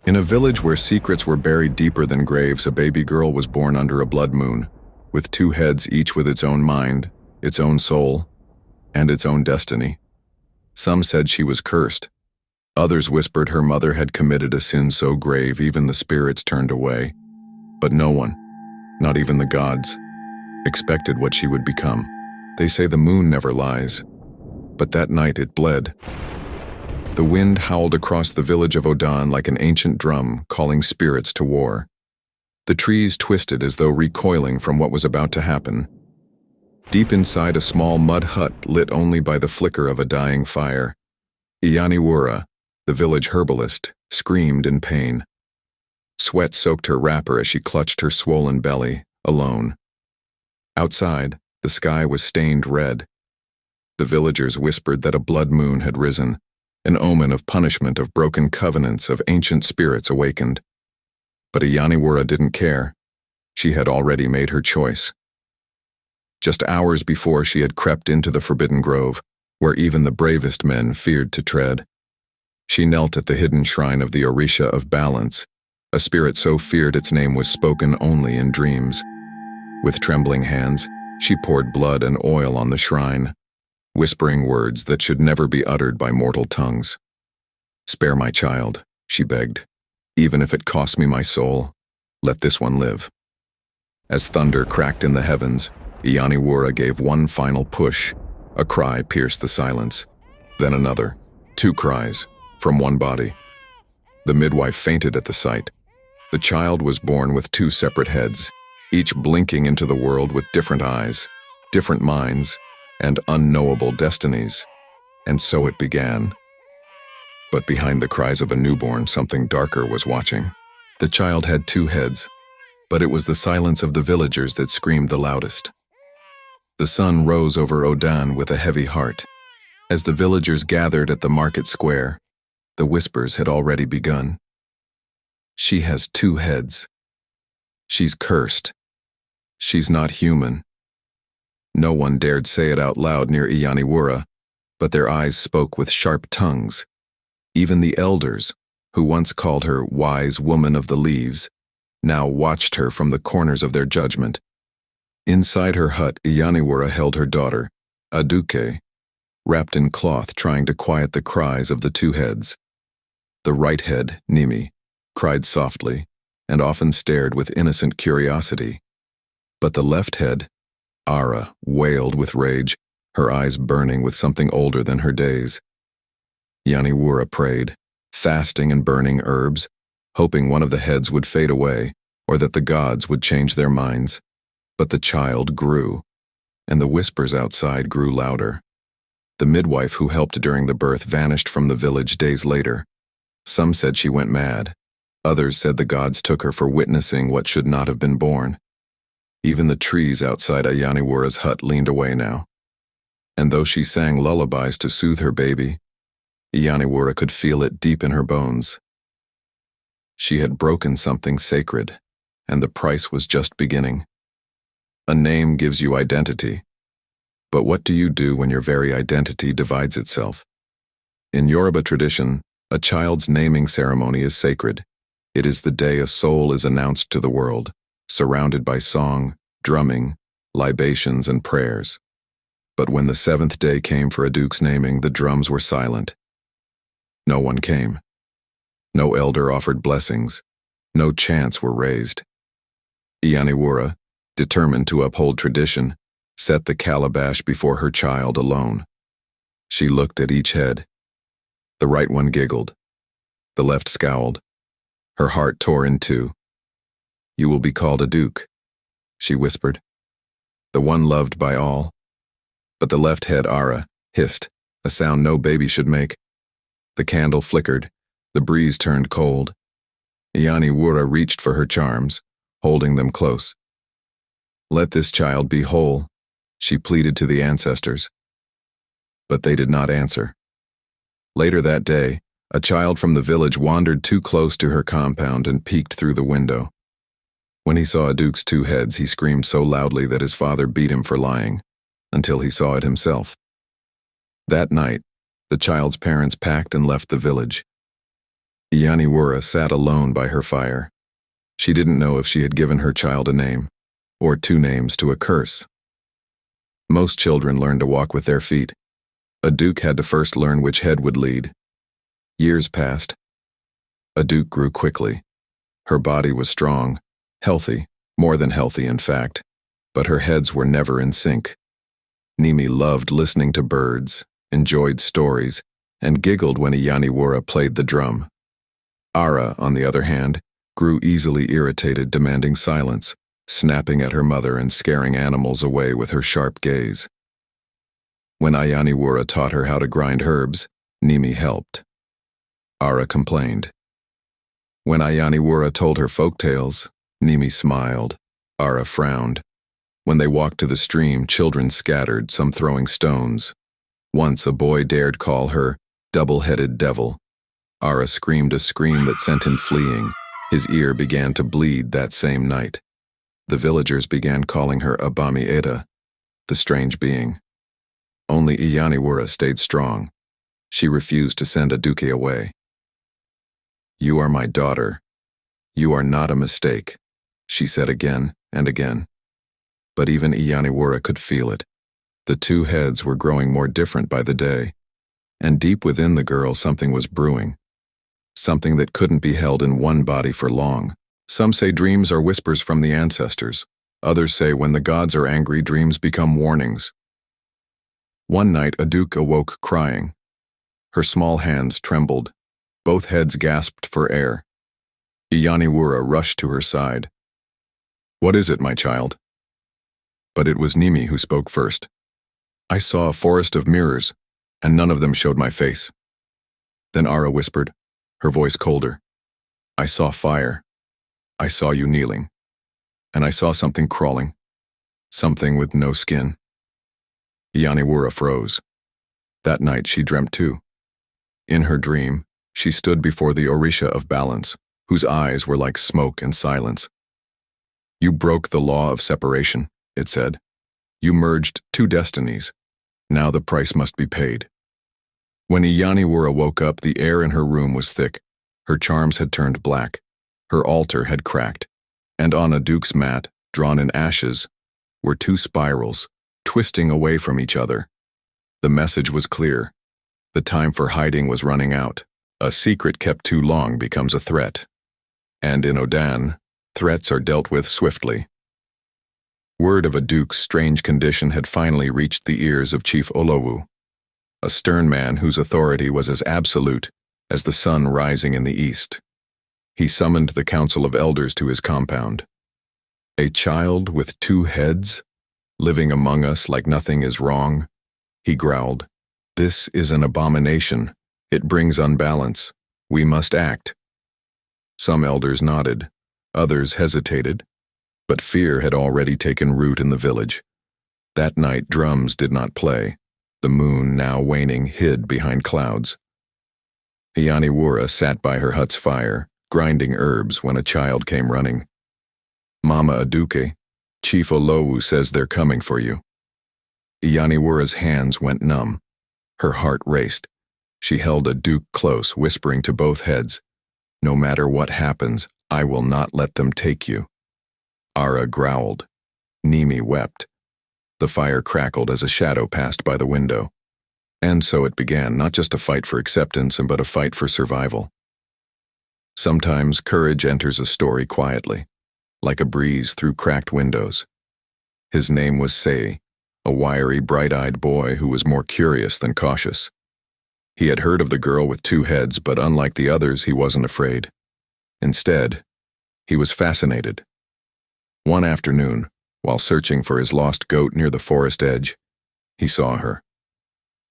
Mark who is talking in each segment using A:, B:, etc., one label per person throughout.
A: In a village where secrets were buried deeper than graves, a baby girl was born under a blood moon, with two heads, each with its own mind, its own soul, and its own destiny. Some said she was cursed. Others whispered her mother had committed a sin so grave even the spirits turned away. But no one, not even the gods, expected what she would become. They say the moon never lies, but that night it bled. The wind howled across the village of Odan like an ancient drum calling spirits to war. The trees twisted as though recoiling from what was about to happen. Deep inside a small mud hut lit only by the flicker of a dying fire, Iyaniwura, the village herbalist, screamed in pain. Sweat soaked her wrapper as she clutched her swollen belly, alone. Outside, the sky was stained red. The villagers whispered that a blood moon had risen, an omen of punishment, of broken covenants, of ancient spirits awakened. But Iyaniwura didn't care. She had already made her choice. Just hours before, she had crept into the forbidden grove, where even the bravest men feared to tread. She knelt at the hidden shrine of the Orisha of Balance, a spirit so feared its name was spoken only in dreams. With trembling hands, she poured blood and oil on the shrine, whispering words that should never be uttered by mortal tongues. "Spare my child," she begged. "Even if it costs me my soul, let this one live." As thunder cracked in the heavens, Iyaniwura gave one final push. A cry pierced the silence. Then another. Two cries, from one body. The midwife fainted at the sight. The child was born with two separate heads, each blinking into the world with different eyes, different minds, and unknowable destinies. And so it began. But behind the cries of a newborn, something darker was watching. The child had two heads, but it was the silence of the villagers that screamed the loudest. The sun rose over Odan with a heavy heart. As the villagers gathered at the market square, the whispers had already begun. "She has two heads. She's cursed. She's not human." No one dared say it out loud near Iyaniwura, but their eyes spoke with sharp tongues. Even the elders, who once called her wise woman of the leaves, now watched her from the corners of their judgment. Inside her hut, Iyaniwura held her daughter, Aduke, wrapped in cloth, trying to quiet the cries of the two heads. The right head, Nimi, cried softly and often stared with innocent curiosity. But the left head, Ara, wailed with rage, her eyes burning with something older than her days. Iyaniwura prayed, fasting and burning herbs, hoping one of the heads would fade away or that the gods would change their minds. But the child grew, and the whispers outside grew louder. The midwife who helped during the birth vanished from the village days later. Some said she went mad. Others said the gods took her for witnessing what should not have been born. Even the trees outside Iyaniwura's hut leaned away now. And though she sang lullabies to soothe her baby, Iyaniwura could feel it deep in her bones. She had broken something sacred, and the price was just beginning. A name gives you identity, but what do you do when your very identity divides itself? In Yoruba tradition, a child's naming ceremony is sacred. It is the day a soul is announced to the world, surrounded by song, drumming, libations, and prayers. But when the seventh day came for Aduke's naming, the drums were silent. No one came. No elder offered blessings. No chants were raised. Iyaniwura, determined to uphold tradition, set the calabash before her child alone. She looked at each head. The right one giggled. The left scowled. Her heart tore in two. "You will be called Aduke," she whispered. "The one loved by all." But the left head, Ara, hissed, a sound no baby should make. The candle flickered. The breeze turned cold. Iyaniwura reached for her charms, holding them close. "Let this child be whole," she pleaded to the ancestors. But they did not answer. Later that day, a child from the village wandered too close to her compound and peeked through the window. When he saw Aduke's two heads, he screamed so loudly that his father beat him for lying, until he saw it himself. That night, the child's parents packed and left the village. Iyaniwura sat alone by her fire. She didn't know if she had given her child a name, or two names to a curse. Most children learn to walk with their feet. Aduke had to first learn which head would lead. Years passed. Aduke grew quickly. Her body was strong, healthy, more than healthy in fact, but her heads were never in sync. Nimi loved listening to birds, enjoyed stories, and giggled when Iyaniwura played the drum. Ara, on the other hand, grew easily irritated, demanding silence, snapping at her mother and scaring animals away with her sharp gaze. When Iyaniwura taught her how to grind herbs, Nimi helped. Ara complained. When Iyaniwura told her folk tales, Nimi smiled. Ara frowned. When they walked to the stream, children scattered, some throwing stones. Once a boy dared call her double-headed devil. Ara screamed a scream that sent him fleeing. His ear began to bleed that same night. The villagers began calling her Abami Eda, the strange being. Only Iyaniwura stayed strong. She refused to send Aduke away. "You are my daughter. You are not a mistake," she said again and again. But even Iyaniwura could feel it. The two heads were growing more different by the day, and deep within the girl something was brewing. Something that couldn't be held in one body for long. Some say dreams are whispers from the ancestors. Others say when the gods are angry, dreams become warnings. One night, Aduke awoke crying. Her small hands trembled. Both heads gasped for air. Iyaniwura rushed to her side. "What is it, my child?" But it was Nimi who spoke first. "I saw a forest of mirrors, and none of them showed my face." Then Ara whispered, her voice colder. "I saw fire. I saw you kneeling. And I saw something crawling. Something with no skin." Iyaniwura froze. That night she dreamt too. In her dream, she stood before the Orisha of balance, whose eyes were like smoke and silence. "You broke the law of separation," it said. "You merged two destinies. Now the price must be paid." When Iyaniwura woke up, the air in her room was thick. Her charms had turned black. Her altar had cracked. And on Aduke's mat, drawn in ashes, were two spirals, twisting away from each other. The message was clear. The time for hiding was running out. A secret kept too long becomes a threat. And in Odan, threats are dealt with swiftly. Word of Aduke's strange condition had finally reached the ears of Chief Olowu, a stern man whose authority was as absolute as the sun rising in the east. He summoned the council of elders to his compound. "A child with two heads, living among us like nothing is wrong," he growled. "This is an abomination. It brings unbalance. We must act." Some elders nodded. Others hesitated. But fear had already taken root in the village. That night drums did not play. The moon, now waning, hid behind clouds. Iyaniwura sat by her hut's fire, grinding herbs when a child came running. "Mama Aduke, Chief Olowu says they're coming for you." Iyaniwura's hands went numb. Her heart raced. She held Aduke close, whispering to both heads, "No matter what happens, I will not let them take you." Ara growled. Nimi wept. The fire crackled as a shadow passed by the window. And so it began, not just a fight for acceptance, but a fight for survival. Sometimes courage enters a story quietly, like a breeze through cracked windows. His name was Sei, a wiry, bright-eyed boy who was more curious than cautious. He had heard of the girl with two heads, but unlike the others, he wasn't afraid. Instead, he was fascinated. One afternoon, while searching for his lost goat near the forest edge, he saw her.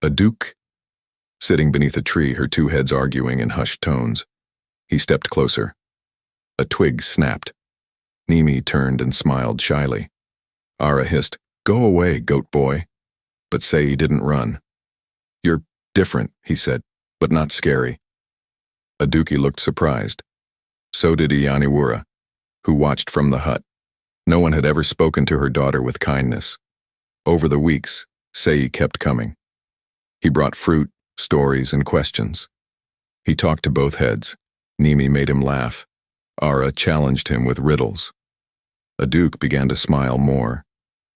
A: Aduke, sitting beneath a tree, her two heads arguing in hushed tones. He stepped closer. A twig snapped. Nimi turned and smiled shyly. Ara hissed, "Go away, goat boy." But Sei didn't run. "You're different," he said, "but not scary." Aduke looked surprised. So did Iyaniwura, who watched from the hut. No one had ever spoken to her daughter with kindness. Over the weeks, Sei kept coming. He brought fruit, stories, and questions. He talked to both heads, Nimi made him laugh. Ara challenged him with riddles. Aduke began to smile more,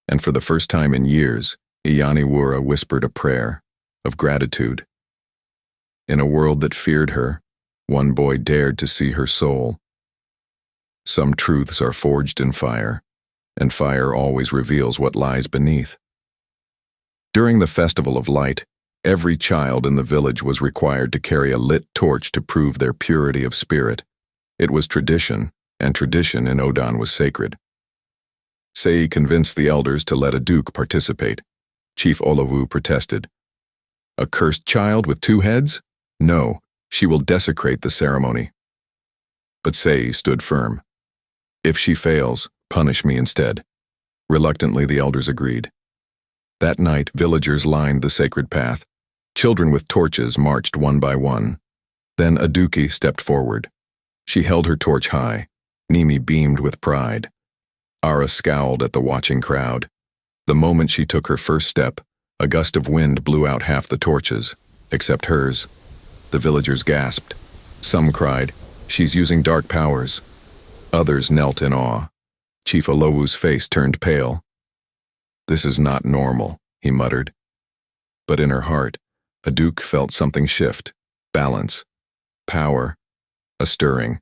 A: and for the first time in years, Ianiwura whispered a prayer of gratitude. In a world that feared her, one boy dared to see her soul. Some truths are forged in fire, and fire always reveals what lies beneath. During the Festival of Light, every child in the village was required to carry a lit torch to prove their purity of spirit. It was tradition, and tradition in Odan was sacred. Sei convinced the elders to let Aduke participate. Chief Olawu protested. A cursed child with 2 heads? No, she will desecrate the ceremony. But Sei stood firm. If she fails, punish me instead. Reluctantly, the elders agreed. That night, villagers lined the sacred path. Children with torches marched one by one. Then Aduke stepped forward. She held her torch high. Nimi beamed with pride. Ara scowled at the watching crowd. The moment she took her first step, a gust of wind blew out half the torches, except hers. The villagers gasped. Some cried, "She's using dark powers." Others knelt in awe. Chief Olowu's face turned pale. "This is not normal," he muttered. But in her heart, Aduke felt something shift. Balance. Power. A stirring.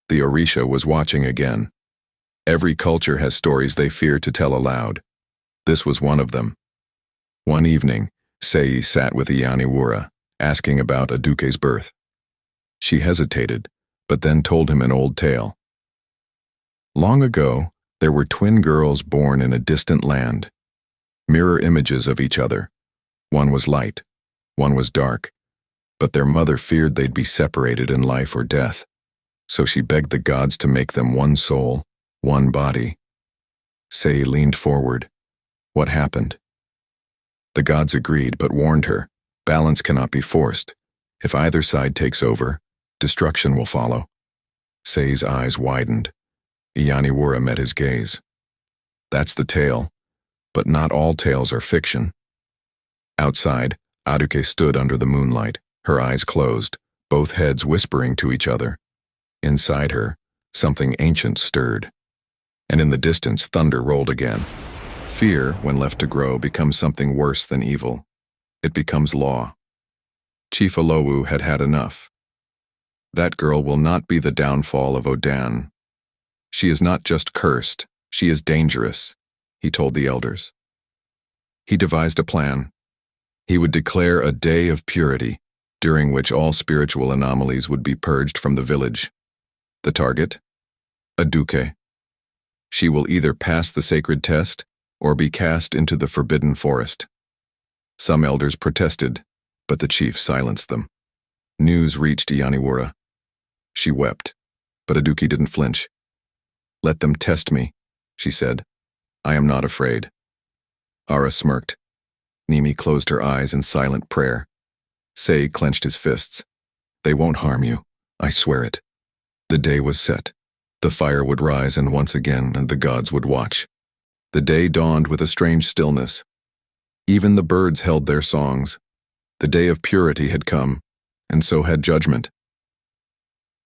A: The Orisha was watching again. Every culture has stories they fear to tell aloud. This was one of them. One evening, Sei sat with Ianiwura, asking about Aduke's birth. She hesitated, but then told him an old tale. Long ago, there were twin girls born in a distant land. Mirror images of each other. One was light, one was dark, but their mother feared they'd be separated in life or death. So she begged the gods to make them one soul, one body. Sei leaned forward. What happened? The gods agreed, but warned her, balance cannot be forced. If either side takes over, destruction will follow. Sei's eyes widened. Ianiwura met his gaze. That's the tale, but not all tales are fiction. Outside, Aduke stood under the moonlight, her eyes closed, both heads whispering to each other. Inside her, something ancient stirred. And in the distance, thunder rolled again. Fear, when left to grow, becomes something worse than evil. It becomes law. Chief Olowu had had enough. That girl will not be the downfall of Odan. She is not just cursed, she is dangerous, he told the elders. He devised a plan. He would declare a day of purity, during which all spiritual anomalies would be purged from the village. The target? Aduke. She will either pass the sacred test or be cast into the forbidden forest. Some elders protested, but the chief silenced them. News reached Ianiwura. She wept, but Aduke didn't flinch. Let them test me, she said. I am not afraid. Ara smirked. Nimi closed her eyes in silent prayer. Sei clenched his fists. They won't harm you, I swear it. The day was set. The fire would rise and once again the gods would watch. The day dawned with a strange stillness. Even the birds held their songs. The day of purity had come, and so had judgment.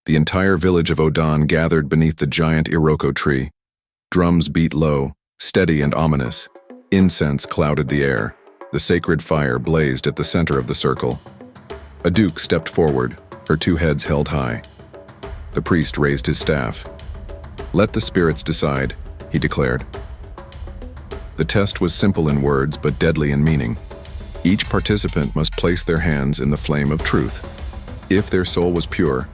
A: The entire village of Odan gathered beneath the giant Iroko tree. Drums beat low, steady and ominous. Incense clouded the air. The sacred fire blazed at the center of the circle. Aduke stepped forward, her 2 heads held high. The priest raised his staff. Let the spirits decide, he declared. The test was simple in words but deadly in meaning. Each participant must place their hands in the flame of truth. If their soul was pure,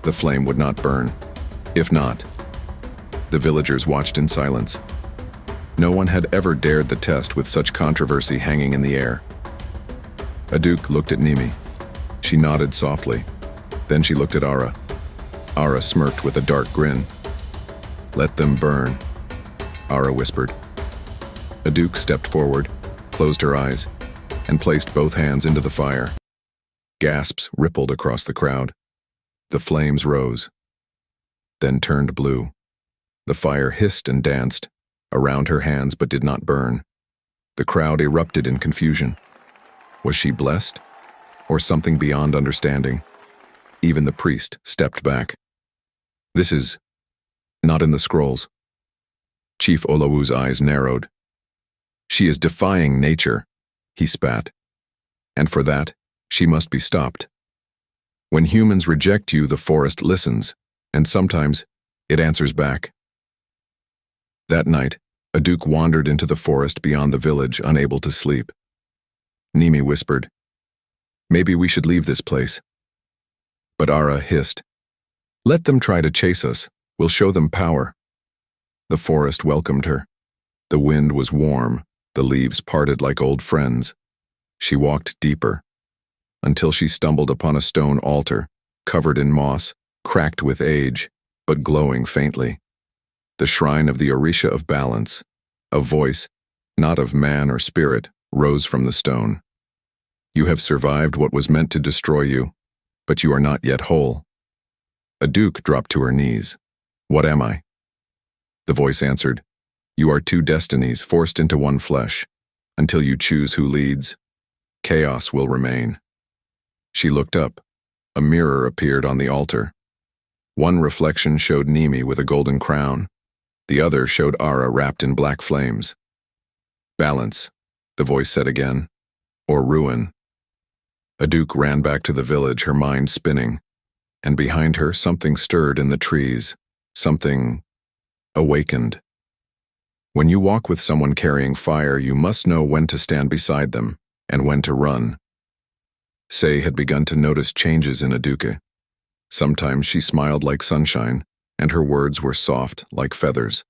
A: the flame would not burn. If not, the villagers watched in silence. No one had ever dared the test with such controversy hanging in the air. Aduke looked at Nimi. She nodded softly. Then she looked at Ara. Ara smirked with a dark grin. Let them burn, Ara whispered. Aduke stepped forward, closed her eyes, and placed both hands into the fire. Gasps rippled across the crowd. The flames rose, then turned blue. The fire hissed and danced around her hands but did not burn. The crowd erupted in confusion. Was she blessed, or something beyond understanding? Even the priest stepped back. This is not in the scrolls. Chief Olawu's eyes narrowed. She is defying nature, he spat. And for that, she must be stopped. When humans reject you, the forest listens, and sometimes it answers back. That night, Aduke wandered into the forest beyond the village, unable to sleep. Nimi whispered, "Maybe we should leave this place." But Ara hissed, "Let them try to chase us. We'll show them power." The forest welcomed her. The wind was warm, the leaves parted like old friends. She walked deeper, until she stumbled upon a stone altar, covered in moss, cracked with age, but glowing faintly. The shrine of the Orisha of Balance. A voice, not of man or spirit, rose from the stone. "You have survived what was meant to destroy you, but you are not yet whole." Aduke dropped to her knees. "What am I?" The voice answered, "You are two destinies forced into one flesh. Until you choose who leads, chaos will remain." She looked up. A mirror appeared on the altar. One reflection showed Nimi with a golden crown. The other showed Ara wrapped in black flames. "Balance," the voice said again, "or ruin." Aduke ran back to the village, her mind spinning, and behind her something stirred in the trees. Something awakened. When you walk with someone carrying fire, you must know when to stand beside them and when to run. Sei had begun to notice changes in Aduke. Sometimes she smiled like sunshine, and her words were soft like feathers.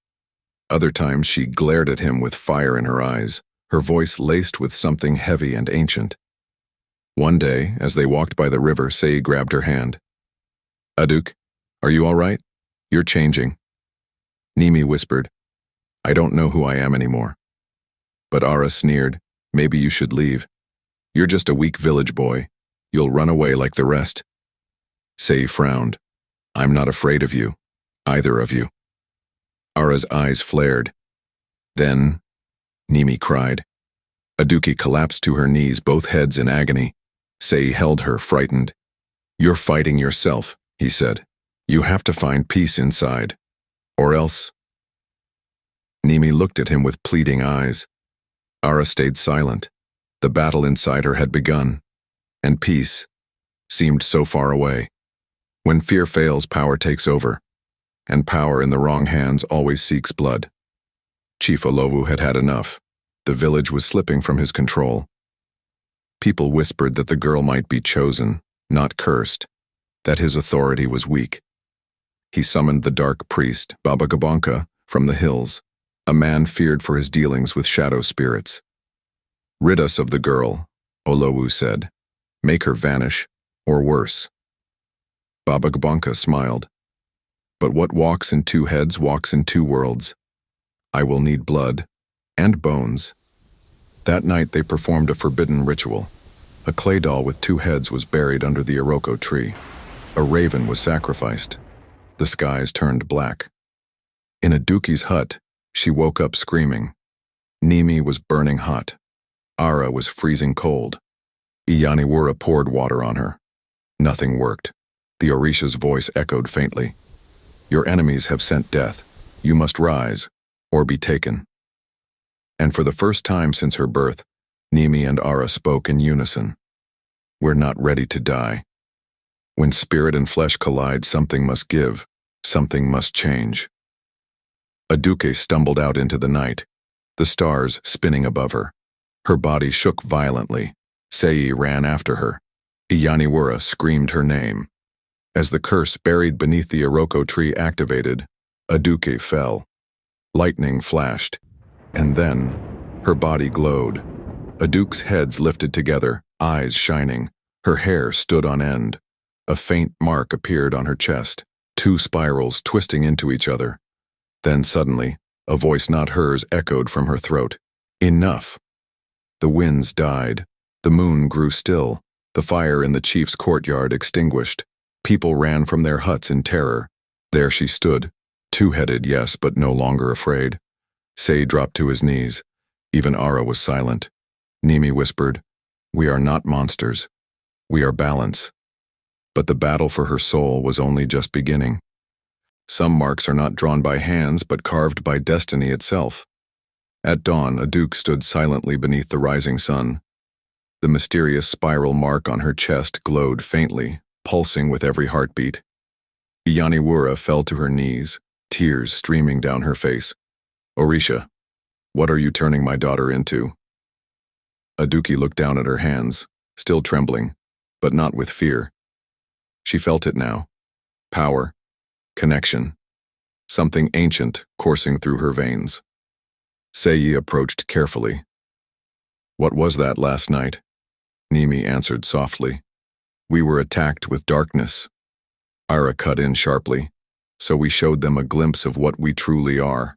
A: Other times she glared at him with fire in her eyes, her voice laced with something heavy and ancient. One day, as they walked by the river, Sei grabbed her hand. "Aduke, are you all right? You're changing." Nimi whispered, "I don't know who I am anymore." But Ara sneered, "Maybe you should leave. You're just a weak village boy. You'll run away like the rest." Sei frowned. "I'm not afraid of you, either of you." Ara's eyes flared. "Then," Nimi cried. Aduke collapsed to her knees, both heads in agony. Sei held her, frightened. "You're fighting yourself," he said. "You have to find peace inside. Or else." Nimi looked at him with pleading eyes. Ara stayed silent. The battle inside her had begun, and peace seemed so far away. When fear fails, power takes over, and power in the wrong hands always seeks blood. Chief Olowu had had enough. The village was slipping from his control. People whispered that the girl might be chosen, not cursed, that his authority was weak. He summoned the dark priest, Baba Gabanka, from the hills, a man feared for his dealings with shadow spirits. "Rid us of the girl," Olowu said. "Make her vanish, or worse." Baba Gabanka smiled. "But what walks in two heads walks in two worlds. I will need blood and bones." That night they performed a forbidden ritual. A clay doll with two heads was buried under the Iroko tree. A raven was sacrificed. The skies turned black. In Aduke's hut, she woke up screaming. Nimi was burning hot. Ara was freezing cold. Iyaniwura poured water on her. Nothing worked. The Orisha's voice echoed faintly. "Your enemies have sent death. You must rise, or be taken." And for the first time since her birth, Nimi and Ara spoke in unison. "We're not ready to die. When spirit and flesh collide, something must give, something must change." Aduke stumbled out into the night, the stars spinning above her. Her body shook violently. Sei ran after her. Iyaniwura screamed her name. As the curse buried beneath the Iroko tree activated, Aduke fell. Lightning flashed, and then her body glowed. Aduke's heads lifted together, eyes shining. Her hair stood on end. A faint mark appeared on her chest, two spirals twisting into each other. Then suddenly, a voice not hers echoed from her throat. "Enough!" The winds died. The moon grew still. The fire in the chief's courtyard extinguished. People ran from their huts in terror. There she stood, two-headed, yes, but no longer afraid. Sei dropped to his knees. Even Ara was silent. Nimi whispered, "We are not monsters. We are balance." But the battle for her soul was only just beginning. Some marks are not drawn by hands but carved by destiny itself. At dawn, Aduke stood silently beneath the rising sun. The mysterious spiral mark on her chest glowed faintly, pulsing with every heartbeat. Iyaniwura fell to her knees, tears streaming down her face. "Orisha, what are you turning my daughter into?" Aduke looked down at her hands, still trembling, but not with fear. She felt it now. Power, connection, something ancient coursing through her veins. Sei approached carefully. "What was that last night?" Nimi answered softly. "We were attacked with darkness." Ira cut in sharply, "So we showed them a glimpse of what we truly are."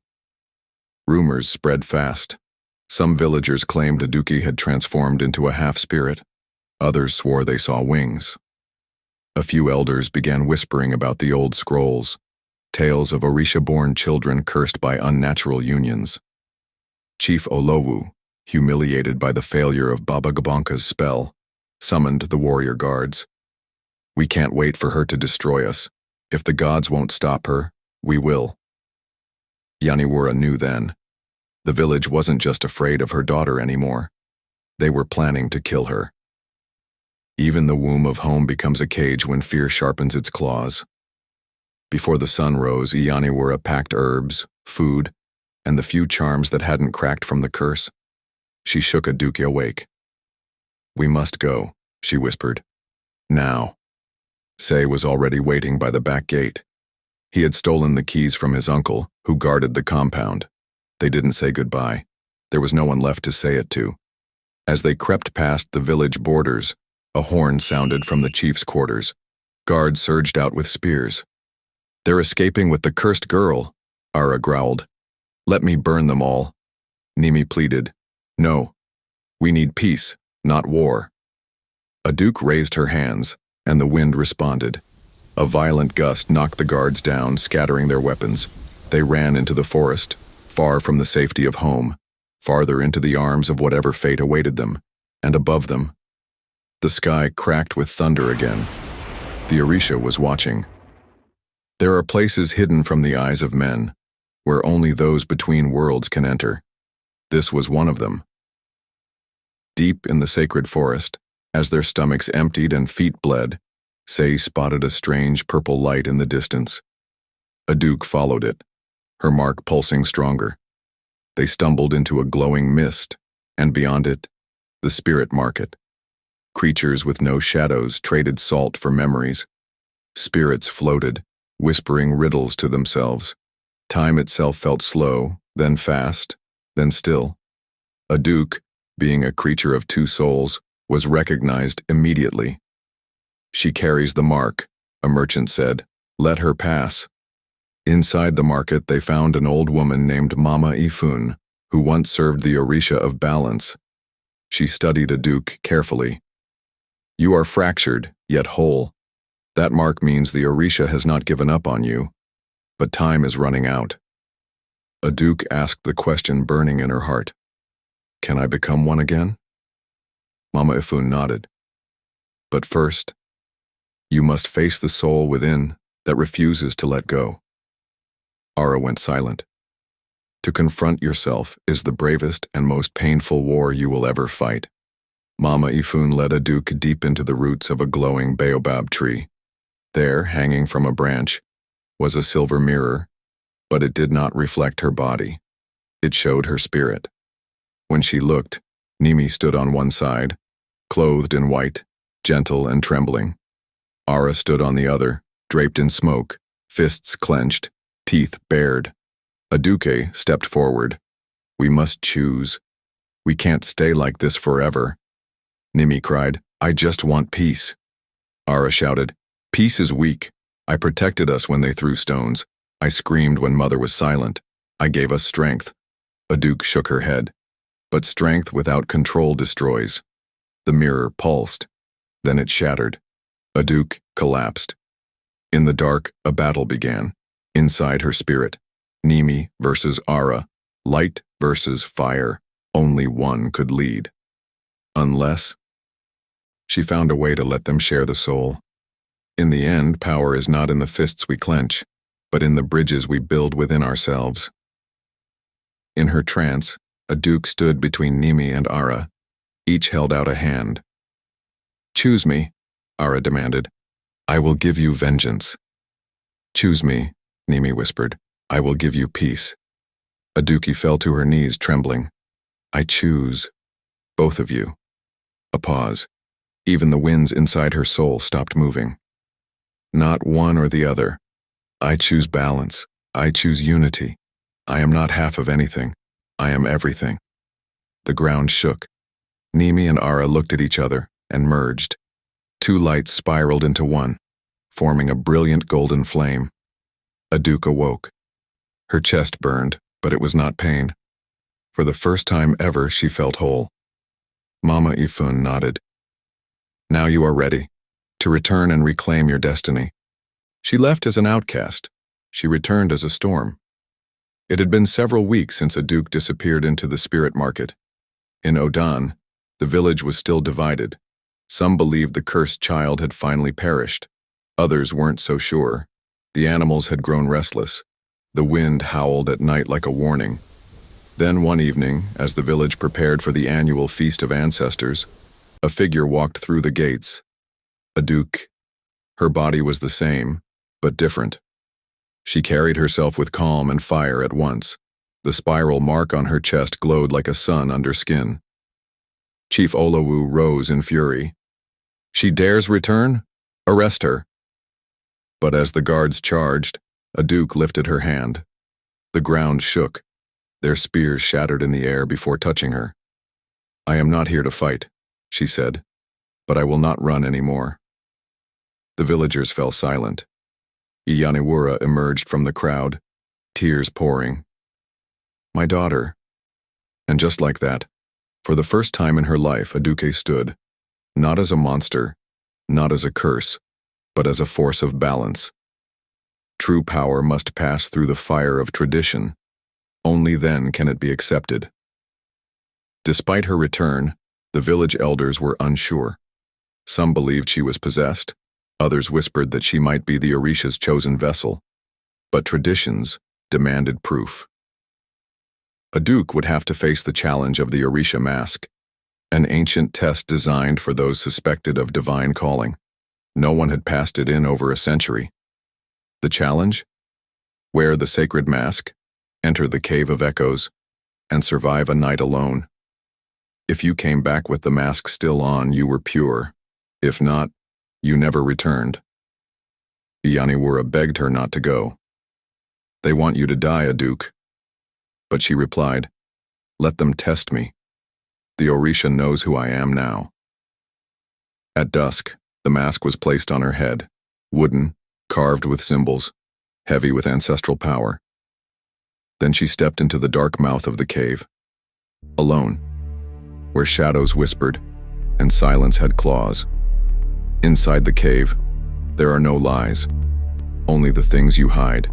A: Rumors spread fast. Some villagers claimed Aduke had transformed into a half-spirit. Others swore they saw wings. A few elders began whispering about the old scrolls, tales of Orisha-born children cursed by unnatural unions. Chief Olowu, humiliated by the failure of Baba Gabanka's spell, summoned the warrior guards. "We can't wait for her to destroy us. If the gods won't stop her, we will." Yaniwura knew then. The village wasn't just afraid of her daughter anymore. They were planning to kill her. Even the womb of home becomes a cage when fear sharpens its claws. Before the sun rose, Iyaniwura packed herbs, food, and the few charms that hadn't cracked from the curse. She shook Aduke awake. "We must go," she whispered. "Now." Sei was already waiting by the back gate. He had stolen the keys from his uncle, who guarded the compound. They didn't say goodbye. There was no one left to say it to. As they crept past the village borders, a horn sounded from the chief's quarters. Guards surged out with spears. "They're escaping with the cursed girl," Ara growled. "Let me burn them all." Nimi pleaded. "No. We need peace, not war." Aduke raised her hands, and the wind responded. A violent gust knocked the guards down, scattering their weapons. They ran into the forest, far from the safety of home, farther into the arms of whatever fate awaited them, and above them. The sky cracked with thunder again. The Orisha was watching. There are places hidden from the eyes of men, where only those between worlds can enter. This was one of them. Deep in the sacred forest, as their stomachs emptied and feet bled, Sei spotted a strange purple light in the distance. Aduke followed it, her mark pulsing stronger. They stumbled into a glowing mist, and beyond it, the spirit market. Creatures with no shadows traded salt for memories. Spirits floated, whispering riddles to themselves. Time itself felt slow, then fast, then still. Aduke, being a creature of two souls, was recognized immediately. "She carries the mark," a merchant said. "Let her pass." Inside the market, they found an old woman named Mama Ifun, who once served the Orisha of balance. She studied Aduke carefully. "You are fractured, yet whole. That mark means the Orisha has not given up on you. But time is running out." Aduke asked the question burning in her heart. "Can I become one again?" Mama Ifun nodded. "But first, you must face the soul within that refuses to let go." Ara went silent. To confront yourself is the bravest and most painful war you will ever fight. Mama Ifun led Aduke deep into the roots of a glowing baobab tree. There, hanging from a branch, was a silver mirror, but it did not reflect her body. It showed her spirit. When she looked, Nimi stood on one side, clothed in white, gentle and trembling. Ara stood on the other, draped in smoke, fists clenched, teeth bared. Aduke stepped forward. "We must choose. We can't stay like this forever." Nimi cried, "I just want peace." Ara shouted, "Peace is weak. I protected us when they threw stones. I screamed when Mother was silent. I gave us strength." Aduke shook her head. "But strength without control destroys." The mirror pulsed. Then it shattered. Aduke collapsed. In the dark, a battle began. Inside her spirit, Nimi versus Ara, light versus fire. Only one could lead. Unless she found a way to let them share the soul. In the end, power is not in the fists we clench, but in the bridges we build within ourselves. In her trance, Aduke stood between Nimi and Ara. Each held out a hand. "Choose me," Ara demanded. "I will give you vengeance." "Choose me," Nimi whispered. "I will give you peace." Aduke fell to her knees, trembling. "I choose both of you." A pause. Even the winds inside her soul stopped moving. "Not one or the other. I choose balance. I choose unity. I am not half of anything. I am everything." The ground shook. Nimi and Ara looked at each other and merged. Two lights spiraled into one, forming a brilliant golden flame. Aduke awoke. Her chest burned, but it was not pain. For the first time ever, she felt whole. Mama Ifun nodded. "Now you are ready to return and reclaim your destiny." She left as an outcast. She returned as a storm. It had been several weeks since Aduke disappeared into the spirit market. In Odan, the village was still divided. Some believed the cursed child had finally perished. Others weren't so sure. The animals had grown restless. The wind howled at night like a warning. Then one evening, as the village prepared for the annual Feast of Ancestors, a figure walked through the gates. Aduke. Her body was the same, but different. She carried herself with calm and fire at once. The spiral mark on her chest glowed like a sun under skin. Chief Olawu rose in fury. "She dares return? Arrest her." But as the guards charged, Aduke lifted her hand. The ground shook. Their spears shattered in the air before touching her. "I am not here to fight," she said, "but I will not run anymore." The villagers fell silent. Iyaniwura emerged from the crowd, tears pouring. "My daughter." And just like that, for the first time in her life, Aduke stood, not as a monster, not as a curse, but as a force of balance. True power must pass through the fire of tradition. Only then can it be accepted. Despite her return, the village elders were unsure. Some believed she was possessed. Others whispered that she might be the Orisha's chosen vessel. But traditions demanded proof. Aduke would have to face the challenge of the Orisha mask, an ancient test designed for those suspected of divine calling. No one had passed it in over a century. The challenge? Wear the sacred mask, enter the Cave of Echoes, and survive a night alone. If you came back with the mask still on, you were pure. If not, you never returned. Iyaniwura begged her not to go. "They want you to die, Aduke." But she replied, "Let them test me. The Orisha knows who I am now." At dusk, the mask was placed on her head, wooden, carved with symbols, heavy with ancestral power. Then she stepped into the dark mouth of the cave, alone, where shadows whispered and silence had claws. Inside the cave, there are no lies, only the things you hide.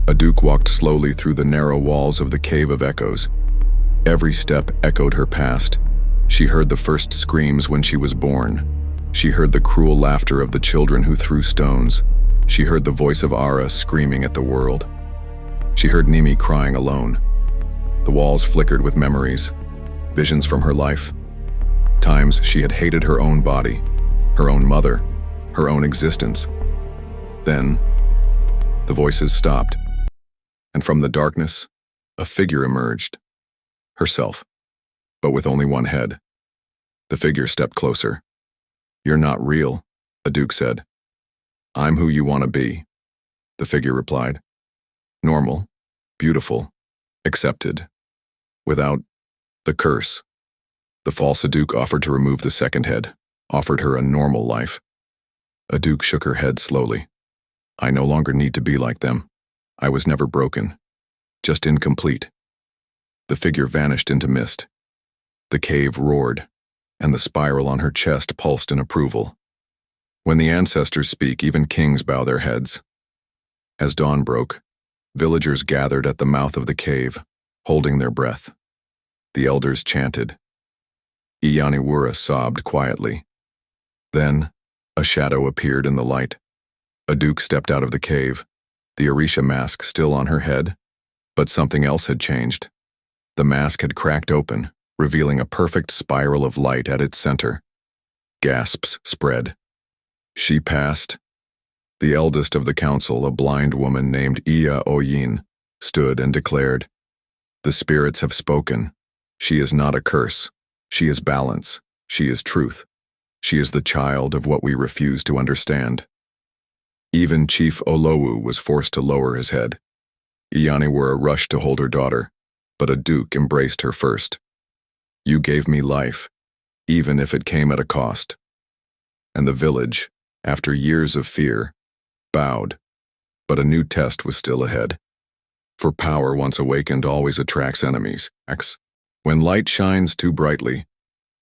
A: Aduke walked slowly through the narrow walls of the Cave of Echoes. Every step echoed her past. She heard the first screams when she was born. She heard the cruel laughter of the children who threw stones. She heard the voice of Ara screaming at the world. She heard Nimi crying alone. The walls flickered with memories, visions from her life. Times she had hated her own body, her own mother, her own existence. Then, the voices stopped, and from the darkness, a figure emerged. Herself, but with only one head. The figure stepped closer. "You're not real," Aduke said. "I'm who you want to be," the figure replied. "Normal, beautiful, accepted, without the curse." The false Aduke offered to remove the second head, offered her a normal life. Aduke shook her head slowly. "I no longer need to be like them. I was never broken, just incomplete." The figure vanished into mist. The cave roared, and the spiral on her chest pulsed in approval. When the ancestors speak, even kings bow their heads. As dawn broke, villagers gathered at the mouth of the cave, holding their breath. The elders chanted. Iyaniwura sobbed quietly. Then, A shadow appeared in the light. Aduke stepped out of the cave, the Orisha mask still on her head, but something else had changed. The mask had cracked open, revealing a perfect spiral of light at its center. Gasps spread. She passed. The eldest of the council, a blind woman named Iya Oyin, stood and declared, "The spirits have spoken. She is not a curse. She is balance. She is truth. She is the child of what we refuse to understand." Even Chief Olowu was forced to lower his head. Iyaniwura rushed to hold her daughter, but Aduke embraced her first. "You gave me life, even if it came at a cost." And the village, after years of fear, bowed. But a new test was still ahead. For power once awakened always attracts enemies. When light shines too brightly,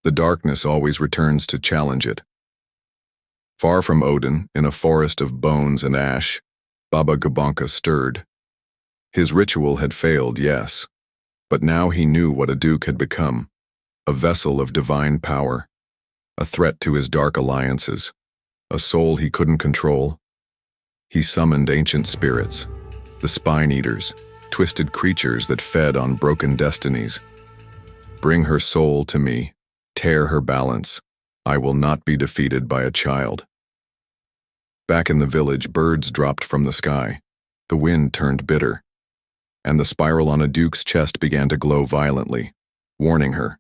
A: the darkness always returns to challenge it. Far from Odin, in a forest of bones and ash, Baba Gabanka stirred. His ritual had failed, yes, but now he knew what Aduke had become, a vessel of divine power, a threat to his dark alliances, a soul he couldn't control. He summoned ancient spirits, the spine-eaters, twisted creatures that fed on broken destinies. "Bring her soul to me, tear her balance. I will not be defeated by a child." Back in the village, birds dropped from the sky. The wind turned bitter, and the spiral on Aduke's chest began to glow violently, warning her.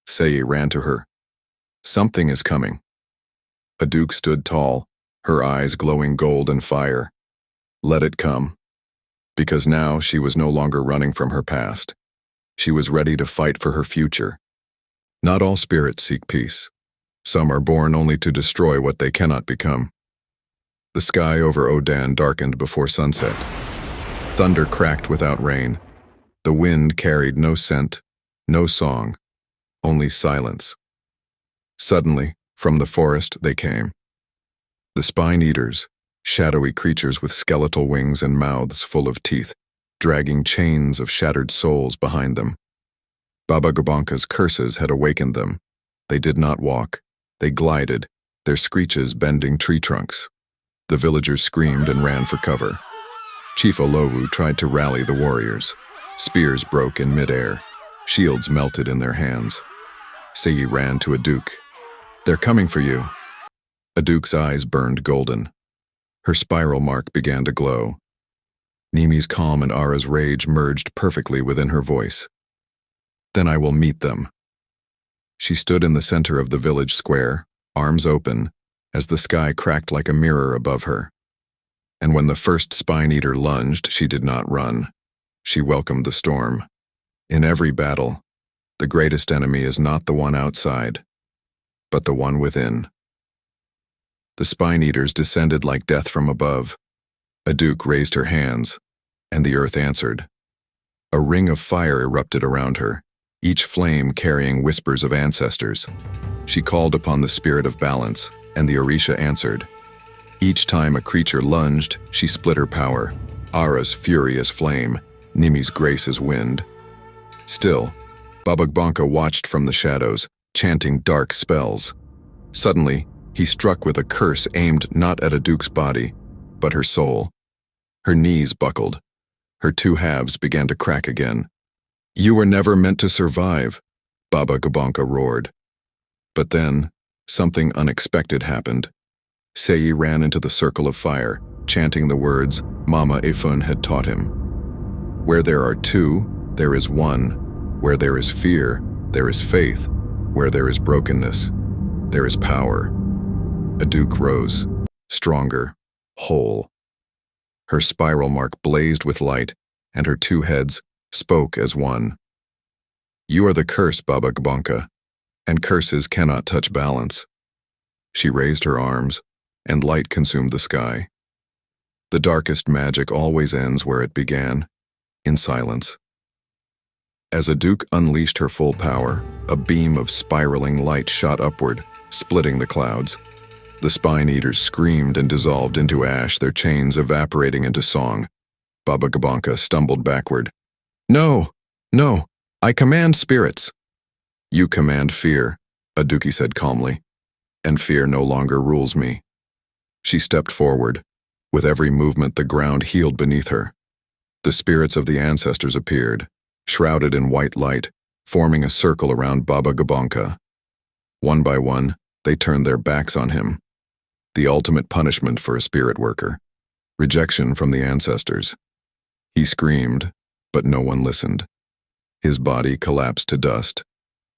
A: Sei ran to her. "Something is coming." Aduke stood tall, her eyes glowing gold and fire. Let it come. Because now she was no longer running from her past. She was ready to fight for her future. Not all spirits seek peace. Some are born only to destroy what they cannot become. The sky over Odan darkened before sunset. Thunder cracked without rain. The wind carried no scent, no song, only silence. Suddenly, from the forest they came. The spine-eaters, shadowy creatures with skeletal wings and mouths full of teeth, dragging chains of shattered souls behind them. Baba Gabanka's curses had awakened them. They did not walk. They glided, their screeches bending tree trunks. The villagers screamed and ran for cover. Chief Olowu tried to rally the warriors. Spears broke in midair. Shields melted in their hands. Sei ran to Aduke. "They're coming for you." Aduke's eyes burned golden. Her spiral mark began to glow. Nimi's calm and Ara's rage merged perfectly within her voice. "Then I will meet them." She stood in the center of the village square, arms open, as the sky cracked like a mirror above her. And when the first spine-eater lunged, she did not run. She welcomed the storm. In every battle, the greatest enemy is not the one outside, but the one within. The spine-eaters descended like death from above. Aduke raised her hands, and the earth answered. A ring of fire erupted around her, each flame carrying whispers of ancestors. She called upon the spirit of balance, and the Orisha answered. Each time a creature lunged, she split her power. Ara's fury as flame, Nimi's grace as wind. Still, Baba Gabanka watched from the shadows, chanting dark spells. Suddenly, he struck with a curse aimed not at Aduke's body, but her soul. Her knees buckled. Her two halves began to crack again. "You were never meant to survive," Baba Gabanka roared. But then, something unexpected happened. Sei ran into the circle of fire, chanting the words Mama Efun had taught him. "Where there are two, there is one. Where there is fear, there is faith. Where there is brokenness, there is power." Aduke rose, stronger, whole. Her spiral mark blazed with light, and her two heads spoke as one. "You are the curse, Baba Gabanka, and curses cannot touch balance." She raised her arms, and light consumed the sky. The darkest magic always ends where it began, in silence. As Aduke unleashed her full power, a beam of spiraling light shot upward, splitting the clouds. The spine-eaters screamed and dissolved into ash, their chains evaporating into song. Baba Gabanka stumbled backward. "No, no, I command spirits." "You command fear," Aduke said calmly. and fear no longer rules me. She stepped forward. With every movement, the ground healed beneath her. The spirits of the ancestors appeared, shrouded in white light, forming a circle around Baba Gabonka. One by one, they turned their backs on him. The ultimate punishment for a spirit worker. Rejection from the ancestors. He screamed, but no one listened. His body collapsed to dust,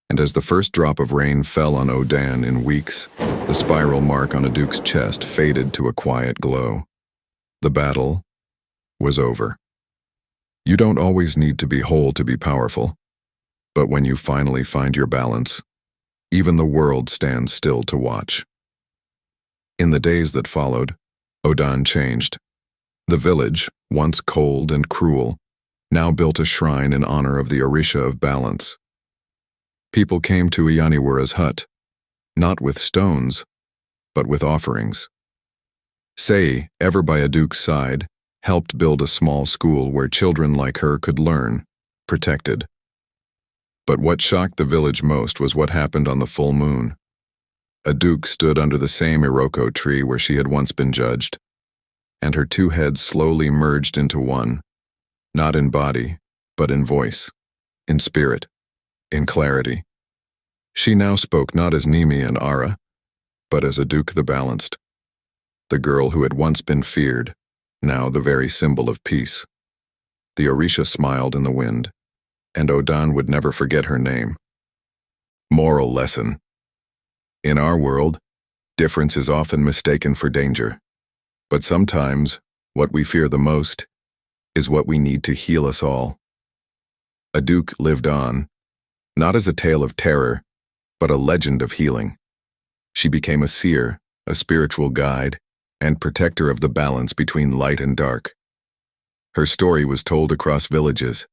A: and as the first drop of rain fell on Odan in weeks, the spiral mark on Aduke's chest faded to a quiet glow. The battle was over. You don't always need to be whole to be powerful, but when you finally find your balance, even the world stands still to watch. In the days that followed, Odan changed. The village, once cold and cruel, now built a shrine in honor of the Orisha of balance. People came to Iyaniwura's hut, not with stones, but with offerings. Sei, ever by Aduke's side, helped build a small school where children like her could learn, protected. But what shocked the village most was what happened on the full moon. Aduke stood under the same Iroko tree where she had once been judged, and her two heads slowly merged into one, not in body, but in voice, in spirit, in clarity. She now spoke not as Nimi and Ara, but as Aduke the Balanced, the girl who had once been feared, now the very symbol of peace. The Orisha smiled in the wind, and Odan would never forget her name. Moral lesson. In our world, difference is often mistaken for danger, but sometimes what we fear the most is what we need to heal us all. Aduke lived on, not as a tale of terror, but a legend of healing. She became a seer, a spiritual guide, and protector of the balance between light and dark. Her story was told across villages.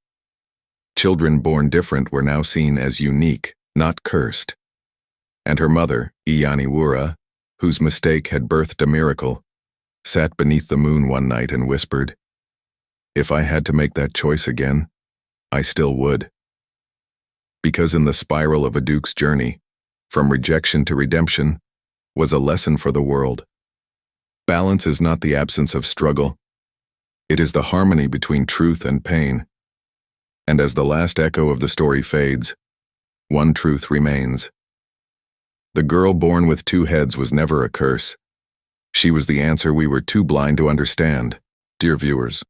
A: Children born different were now seen as unique, not cursed. And her mother, Iyaniwura, whose mistake had birthed a miracle, sat beneath the moon one night and whispered, "If I had to make that choice again, I still would." Because in the spiral of Aduke's journey, from rejection to redemption, was a lesson for the world. Balance is not the absence of struggle. It is the harmony between truth and pain. And as the last echo of the story fades, one truth remains. The girl born with two heads was never a curse. She was the answer we were too blind to understand. Dear viewers,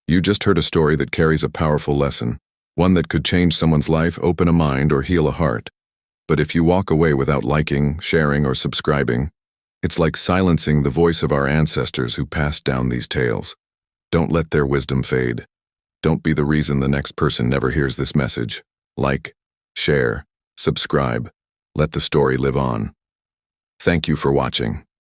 A: you just heard a story that carries a powerful lesson, one that could change someone's life, open a mind, or heal a heart. But if you walk away without liking, sharing, or subscribing, it's like silencing the voice of our ancestors who passed down these tales. Don't let their wisdom fade. Don't be the reason the next person never hears this message. Like, share, subscribe. Let the story live on. Thank you for watching.